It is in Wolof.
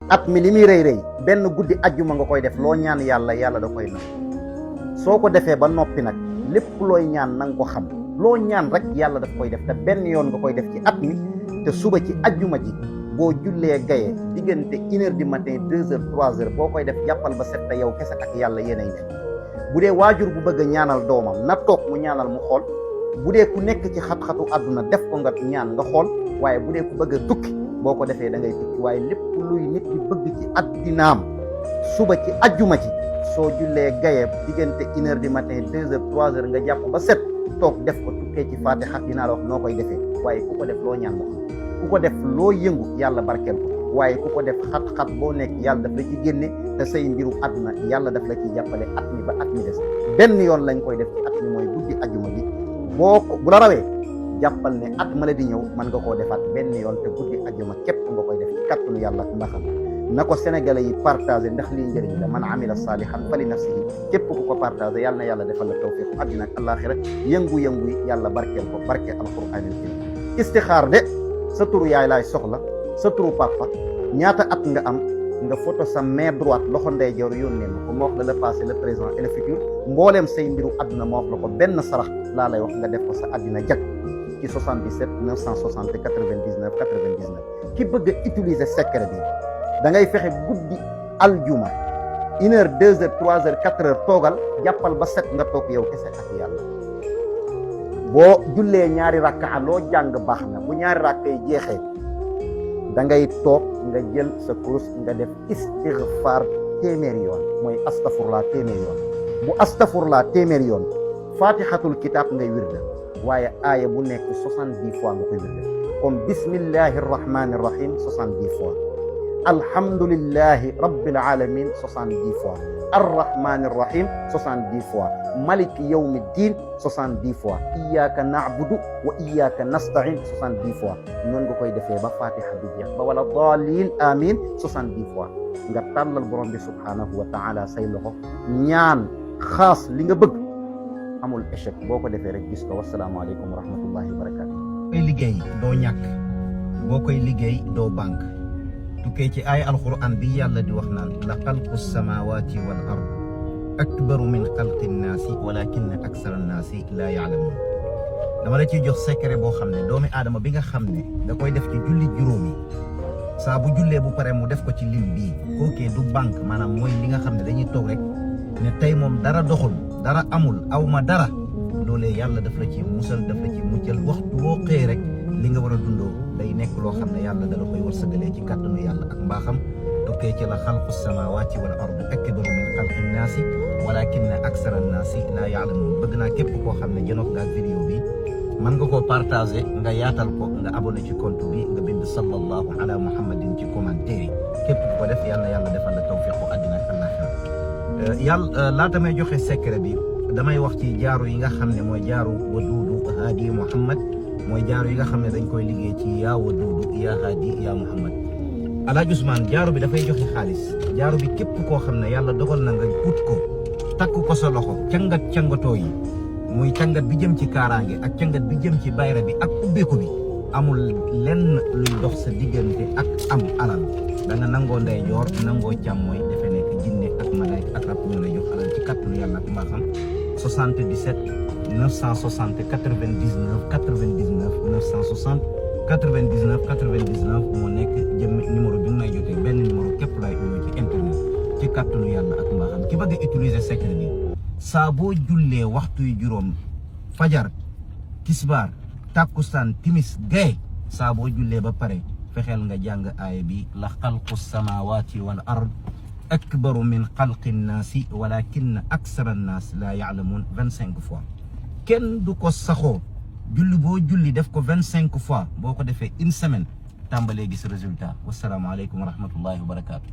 at mi li muy rëy benn guddi ajjuma nga koy def loo ñaan yàlla yàlla da koy na soo ko defee ba noppi nag lépp looy ñaan na nga ko xam loo ñaan rek yàlla daf koy def te benn yoon nga koy def ci at mi te suba ci ajjuma ji boo jullee gaye diggante 1 heure du matin 2 heures 3 heures boo koy def jàppal ba set te yow kese ak yàlla yéenay nekk bu dee waajur bu bëgg a ñaanal doomam na toog mu ñaanal mu xool bu dee ku nekk ci xat-xatu àdduna def ko nga ñaan nga xool waaye bu dee ku bëgg a tukki boo ko defee da ngay tukki waaye lépp luy nit di bëgg ci addinaam suba ci ajjuma ci soo jullee gaye diggante 1 heure du matin 2 heures 3 heures nga jàpp ba set toog def ko tukkee ci fatiha dinaa la wax noo koy defee waaye ku ko def loo ñaan moo ku ko def loo yëngu yàlla barkeel ko waaye ku ko def xat-xat boo nekk yàlla daf la ci génne te say mbiru àdduna yàlla daf la ci jàppale at mi ba at mi des benn yoon lañ koy def ci at mi mooy guddi ajjuma bi boo ko bu la rawee jàppal ne at ma la di ñëw mën nga koo defaat benn yoon te guddi ajjuma képp nga koy def ci kattanu yàlla ak mbaxam na ko sénégalais yi partagé ndax lii njëriñ la man amila saalihan fali nafsihi képp ku ko partagé yàlla na yàlla defal la tawfiq àddina ak àllaaxira yëngu-yëngu yi yàlla barkeel ko barke alquraanil karim istixaar de sa turu yaay laay soxla sa turu papa ñaata at nga am nga photo sa main droite loxo ndeyjoor yónnee ma ko ma wax la le passé le présent et le futur mbooleem say mbiru àdduna ma wax la ko benn sarax laa lay wax nga def ko sa àddina jag ci 77 960 99 99 ki bëgg a utiliser secret bi da ngay fexe guddi aljuma 1 heure 2 heures 3 heures 4 heures toogal jàppal ba set nga toog yow kese ak yàlla boo jullee ñaari rakka loo jàng baax na bu ñaari rakka yi jeexee da ngay toog nga jël sa kurus nga def istighfar téeméeri yoon mooy astafurlaa téeméeri yoon bu astafurlaa téeméeri yoon fatihatul kitab ngay wirda waaye aaya bu nekk 70 fois nga koy wirda comme bismillahi rahmani rahim 70 fois alhamdulillahi rabbil alamin 70 fois arrahmani rahim 70 fois malik yawmi din 70 fois iyyaka na'budu wa iyyaka nasta'in 70 fois noonu nga koy defee ba fatiha bi jeex ba wala daalin amin 70 fois nga tàllal borom bi subhanahu wa ta'ala say loxo ñaan xaas li nga bëgg amul échec boo ko defee rek gis ko wassalaamu aleykum wa rahmatullahi wa barakatuh koy liggéey doo ñàkk boo koy liggéey doo banque tukkee ci ay alquran bi yàlla di wax naan la xalqu samawati wal ard akbaru min xalqi nnaasi walakinna aksara nnaasi laa yaalamuun dama la ciy jox secret boo xam ne doomi aadama bi nga xam ne da koy def ci julli juróomi saa bu jullee bu pare mu def ko ci lim bii kookee du banque maanaam mooy li nga xam ne dañuy toog rek ne tey moom dara doxul dara amul aw ma dara loolee yàlla daf la ci musal daf la ci muccal waxtu woo xëy rek li nga war a dundoo day nekk loo xam ne yàlla dala koy wërsëgalee ci kàttanu yàlla ak mbaaxam tukkee ci la xalqu samawati wal ardi akbaru min xalqi nnaasi walakinna aksara nnaasi laa yaalamuun bëgg naa képp koo xam ne jënoog nga ak vidéo bi mën nga koo partagé nga yaatal ko nga abonné ci compte bi nga bind sallallahu ala muhammadin ci commentaire yi képp ku ko def yàlla yàlla defal la tawfiqu àddina ak àllaaxira yàlla laata may joxe secret bi damay wax ci jaaru yi nga xam ne mooy jaaru waduudu haadi muhammad mooy jaaru yi nga xam ne dañ koy liggéey ci yaa waduudu yaa haadi yaa muhammad Alaaji Ousmane jaaru bi dafay joxe xaalis jaaru bi képp koo xam ne yàlla dogal na nga ut ko takk ko sa loxo cangatoo yi muy cangat bi jëm ci kaaraange ak cangat bi jëm ci bayra bi ak ubbeeku bi amul lenn luy dox sa diggante ak am alal da nga nangoo ndeyjoor nangoo càmmooy defe nekk jinne ak malaayka ak rab ñoo lay jox alal ci kàttanu yàlla ak mbaaxam 77 960 99 99 960 99 99 moo nekk jëm numéro bi nga may jotee benn numéro képp laay uyu ci internet ci kàttanu yàlla ak mbaaxam ki bëgg a utiliser secret bi saa boo jullee waxtu yu juróom fajar tisbaar takkusaan timis gaye saa boo jullee ba pare fexeel nga jàng aaya bi la xalqu samawati wal ard akbaru min xalqi nnaasi walakinna aksara nnaas laa yaalamuun 25 fois kenn du ko saxoo julli boo julli def ko 25 fois boo ko defee une semaine tàmbalee gis résultat wasalaamaaleykum wa rahmatullahi wa barakaatu.